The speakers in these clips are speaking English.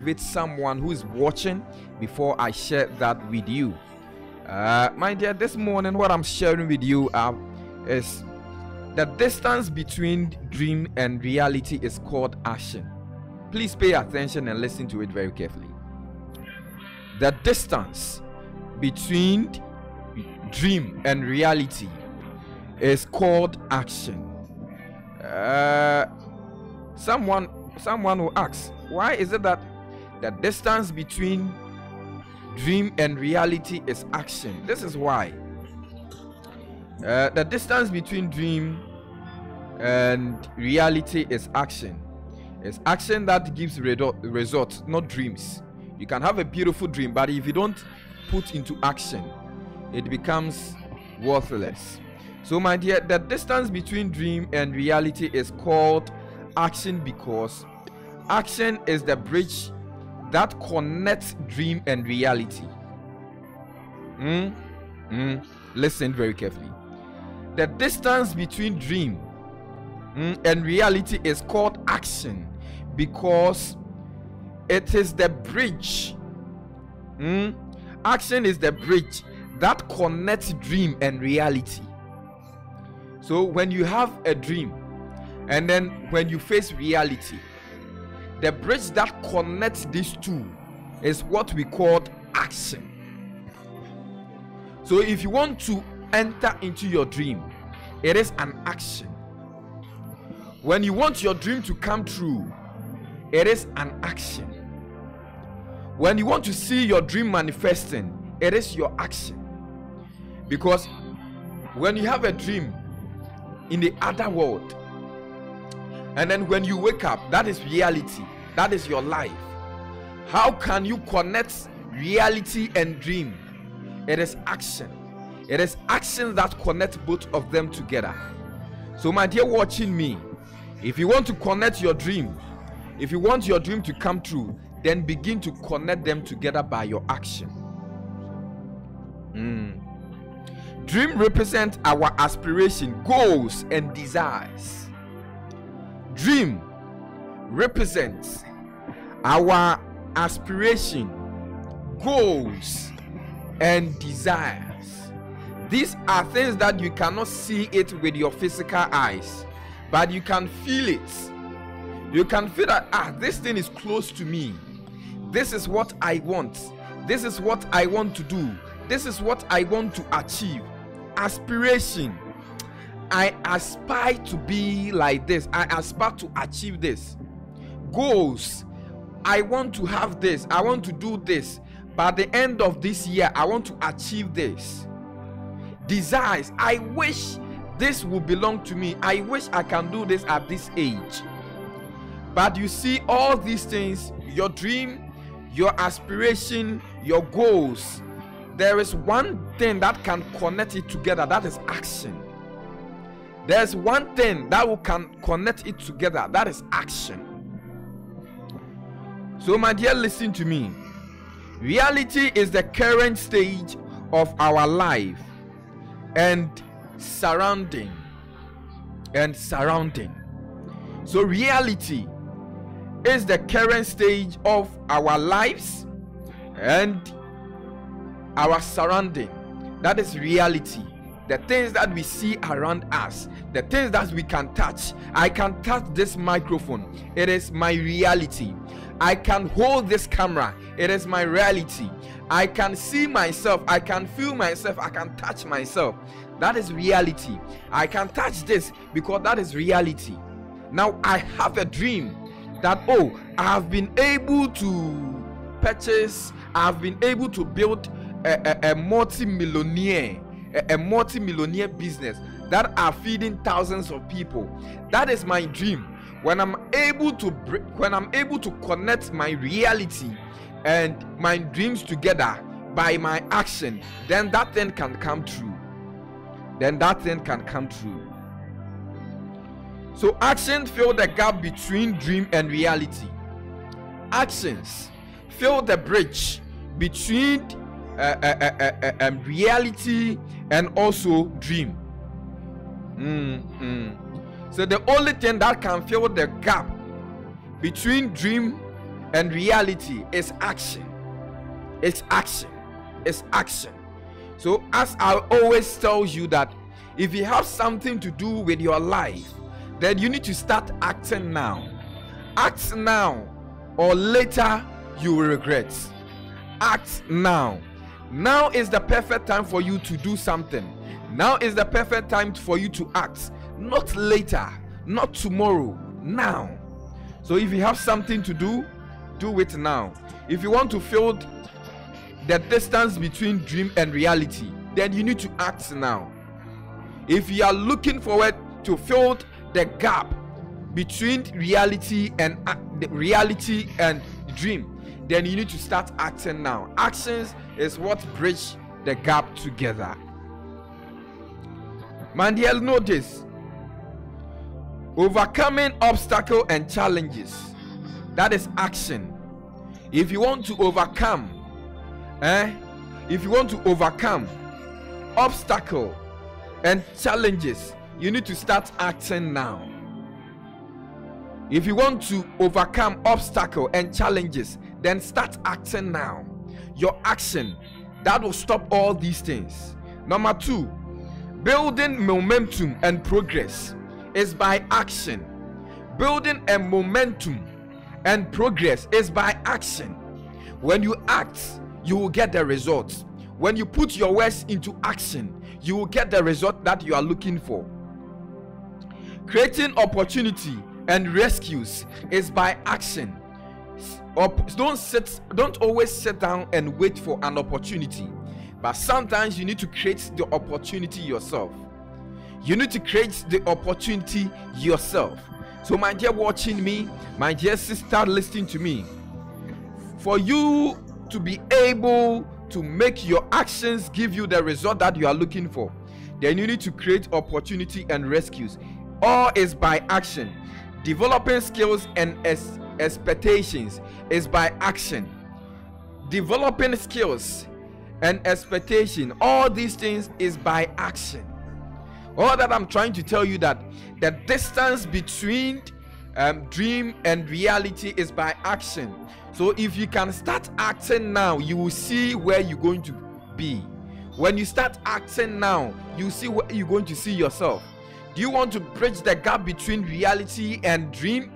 motivate someone who is watching before I share that with you. My dear, this morning what I'm sharing with you is the distance between dream and reality is called action. Please pay attention and listen to it very carefully. The distance between dream and reality is called action. Someone will ask, why is it that the distance between dream and reality is action? This is why. The distance between dream and reality is action. It's action that gives results, not dreams. You can have a beautiful dream, but if you don't put into action, it becomes worthless. So my dear, the distance between dream and reality is called action because action is the bridge that connects dream and reality. Listen very carefully. The distance between dream and reality is called action because it is the bridge. Action is the bridge that connects dream and reality. So when you have a dream and then when you face reality, the bridge that connects these two is what we call action. So if you want to enter into your dream, it is an action. When you want your dream to come true, it is an action. When you want to see your dream manifesting, it is your action. Because when you have a dream in the other world, and then when you wake up, that is reality, that is your life. How can you connect reality and dream? It is action. It is action that connect both of them together. So my dear watching me, if you want to connect your dream, if you want your dream to come true, then begin to connect them together by your action. Dream represents our aspiration, goals and desires. Dream represents our aspiration, goals and desires. These are things that you cannot see it with your physical eyes, but you can feel it. You can feel that this thing is close to me. This is what I want. This is what I want to do. This is what I want to achieve. Aspiration. I aspire to be like this. I aspire to achieve this. Goals. I want to have this. I want to do this. By the end of this year, I want to achieve this. Desires. I wish this will belong to me. I wish I can do this at this age. But you see, all these things, your dream, your aspiration, your goals, there is one thing that can connect it together. That is action. There's one thing that can connect it together. That is action. So my dear, listen to me. Reality is the current stage of our life and surrounding. So reality is the current stage of our lives and our surrounding. That is reality. The things that we see around us, the things that we can touch. I can touch this microphone. It is my reality. I can hold this camera. It is my reality. I can see myself. I can feel myself. I can touch myself. That is reality. I can touch this because that is reality. Now I have a dream that, I have been able to purchase, I have been able to build a multi-millionaire business that are feeding thousands of people. That is my dream. When I'm able to connect my reality and my dreams together by my action, then that thing can come true. So actions fill the gap between dream and reality. Actions fill the bridge between reality and also dream. So the only thing that can fill the gap between dream and reality is action. It's action. It's action. So as I always tell you that if you have something to do with your life, then you need to start acting now. Act now, or later you will regret. Act now. Now is the perfect time for you to do something. Now is the perfect time for you to act. Not later, not tomorrow, now. So if you have something to do, do it now. If you want to fill the distance between dream and reality, then you need to act now. If you are looking forward to fill the gap between reality and dream, then you need to start acting now. Actions is what bridge the gap together. Man, dear, know this: overcoming obstacle and challenges, that is action. If you want to overcome obstacle and challenges, you need to start acting now. If you want to overcome obstacle and challenges, then start acting now. Your action, that will stop all these things. Number 2, building momentum and progress is by action. Building a momentum and progress is by action. When you act, you will get the results. When you put your words into action, you will get the result that you are looking for. Creating opportunity and rescues is by action. Don't always sit down and wait for an opportunity, but sometimes you need to create the opportunity yourself. You need to create the opportunity yourself. So my dear watching me, my dear sister listening to me, for you to be able to make your actions give you the result that you are looking for, then you need to create opportunity and rescues. All is by action. Developing skills and expectations is by action. Developing skills and expectation, all these things is by action. All that I'm trying to tell you, that the distance between dream and reality is by action. So if you can start acting now, you will see where you're going to be. When you start acting now, you see where you're going to see yourself. Do you want to bridge the gap between reality and dream?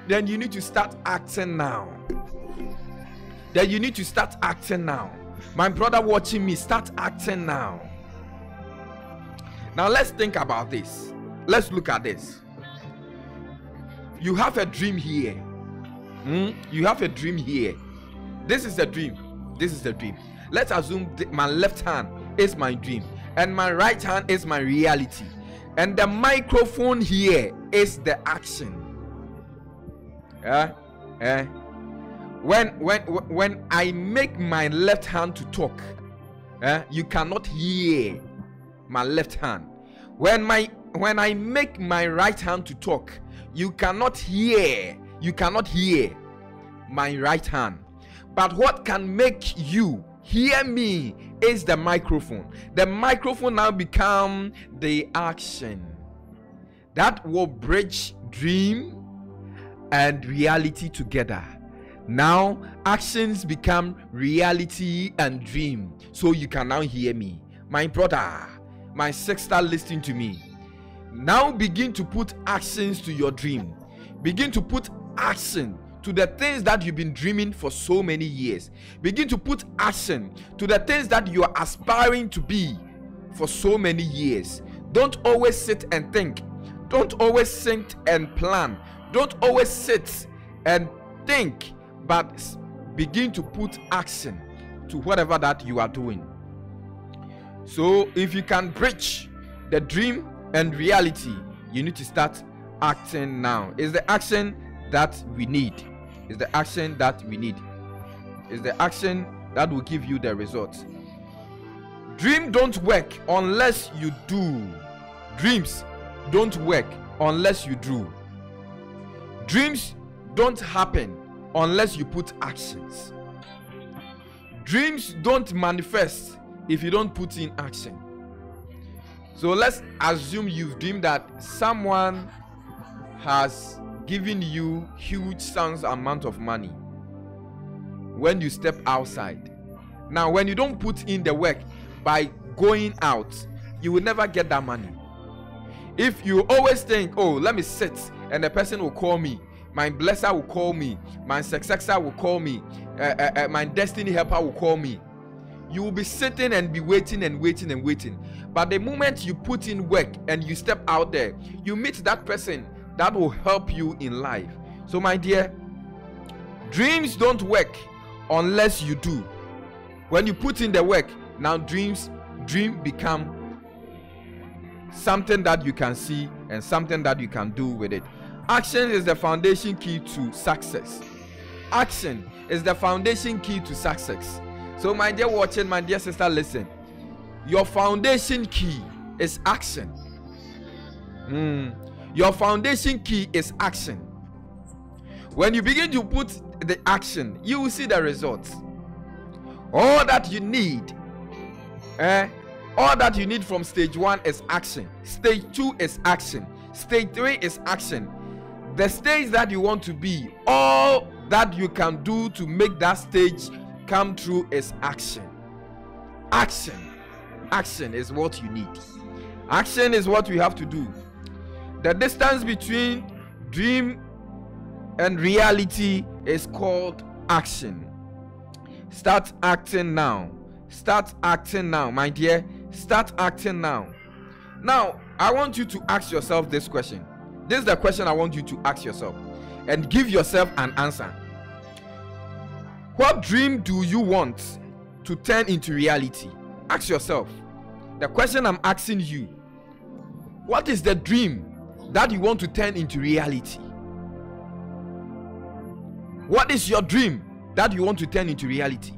Then you need to start acting now. My brother watching me, start acting now. Now let's think about this. Let's look at this. You have a dream here. You have a dream here. This is the dream. Let's assume my left hand is my dream and my right hand is my reality, and the microphone here is the action. When I make my left hand to talk, you cannot hear my left hand. When I make my right hand to talk, you cannot hear my right hand. But what can make you hear me is the microphone. The microphone now become the action that will bridge dream and reality together. Now actions become reality and dream, so you can now hear me. My brother, my sister listening to me, now begin to put actions to your dream. Begin to put action to the things that you've been dreaming for so many years. Begin to put action to the things that you are aspiring to be for so many years. Don't always sit and think. Don't always sit and plan. Don't always sit and think, but begin to put action to whatever that you are doing. So if you can bridge the dream and reality, you need to start acting now. It's the action that we need. It's the action that will give you the results. Dreams don't work unless you do. Dreams don't work unless you do. Dreams don't happen unless you put actions. Dreams don't manifest if you don't put in action. So let's assume you've dreamed that someone has given you huge sums amount of money. when you step outside. Now, when you don't put in the work by going out, you will never get that money. If you always think, oh, let me sit and the person will call me, my blesser will call me, my successor will call me, my destiny helper will call me, you will be sitting and be waiting and waiting and waiting. But the moment you put in work and you step out there, you meet that person that will help you in life. So my dear, dreams don't work unless you do. When you put in the work, now dream become something that you can see and something that you can do with it. Action is the foundation key to success. Action is the foundation key to success. So my dear watching, my dear sister, listen. Your foundation key is action. Your foundation key is action. When you begin to put the action, you will see the results. All that you need, all that you need from stage 1 is action. Stage 2 is action. Stage 3 is action. The stage that you want to be, all that you can do to make that stage come true is action. Action is what you need. Action is what we have to do. The distance between dream and reality is called action. Start acting now. Start acting now, my dear. Start acting now. Now, I want you to ask yourself this question. This is the question I want you to ask yourself and give yourself an answer. What dream do you want to turn into reality? Ask yourself. The question I'm asking you, what is the dream that you want to turn into reality? What is your dream that you want to turn into reality?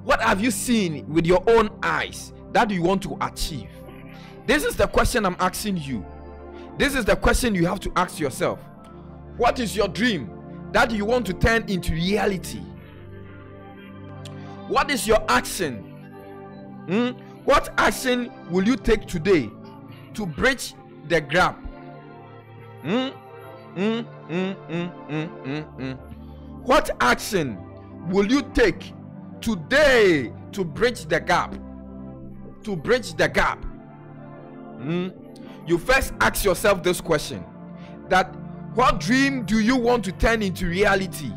What have you seen with your own eyes that you want to achieve? This is the question I'm asking you. This is the question you have to ask yourself. What is your dream that you want to turn into reality? What is your action? What action will you take today to bridge the gap? What action will you take today to bridge the gap? To bridge the gap. You first ask yourself this question, that what dream do you want to turn into reality?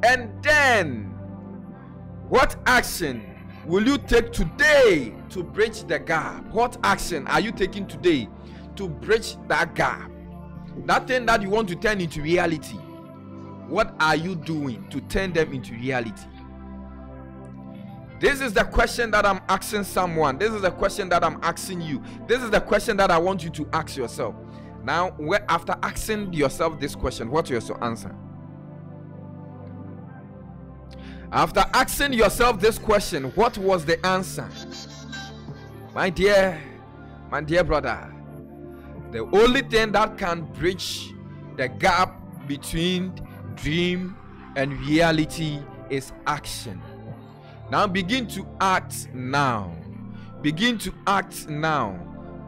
And then what action will you take today to bridge the gap? What action are you taking today to bridge that gap? That thing that you want to turn into reality, what are you doing to turn them into reality? This is the question that I'm asking someone. This is the question that I'm asking you. This is the question that I want you to ask yourself. Now, after asking yourself this question, what is your answer? After asking yourself this question, what was the answer? My dear brother, the only thing that can bridge the gap between dream and reality is action. Now begin to act now. Begin to act now.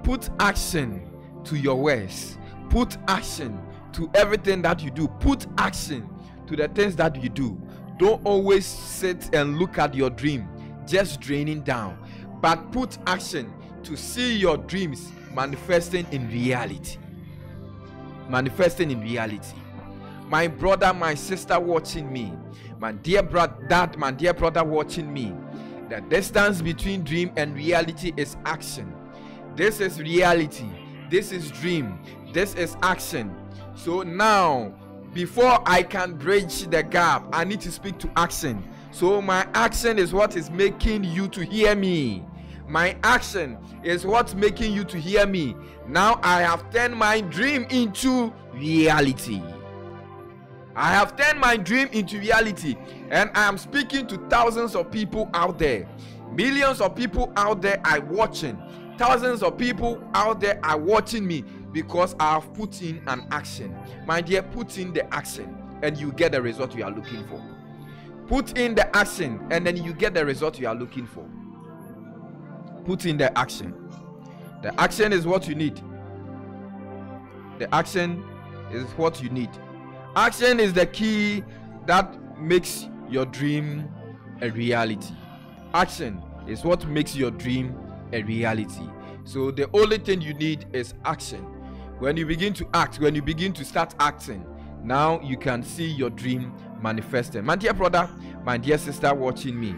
Put action to your words. Put action to everything that you do. Put action to the things that you do. Don't always sit and look at your dream just draining down, but put action to see your dreams manifesting in reality. Manifesting in reality. My brother, my sister watching me, my dear brother, my dear brother watching me, the distance between dream and reality is action. This is reality. This is dream. This is action. So now, before I can bridge the gap, I need to speak to action. So my action is what is making you to hear me. My action is what's making you to hear me. Now I have turned my dream into reality. I have turned my dream into reality, and I am speaking to thousands of people out there. Millions of people out there are watching. Thousands of people out there are watching me because I have put in an action. My dear, put in the action and you get the result you are looking for. Put in the action and then you get the result you are looking for. Put in the action. The action is what you need. The action is what you need. Action is the key that makes your dream a reality. Action is what makes your dream a reality. So the only thing you need is action. When you begin to act, when you begin to start acting, now you can see your dream manifesting. My dear brother, my dear sister watching me,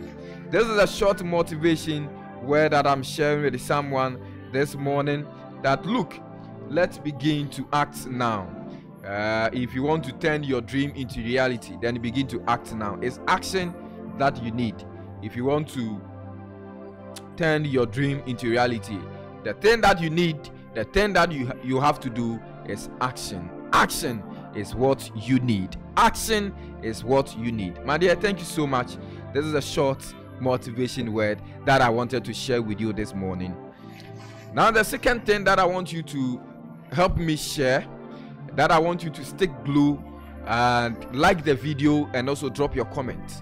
this is a short motivation word that I'm sharing with someone this morning, that look, let's begin to act now. If you want to turn your dream into reality, then begin to act now. It's action that you need. If you want to turn your dream into reality, the thing that you need, the thing that you have to do is action. Action is what you need. Action is what you need. My dear, thank you so much. This is a short motivation word that I wanted to share with you this morning. Now, the second thing that I want you to help me share, that I want you to stick glue and like the video and also drop your comments.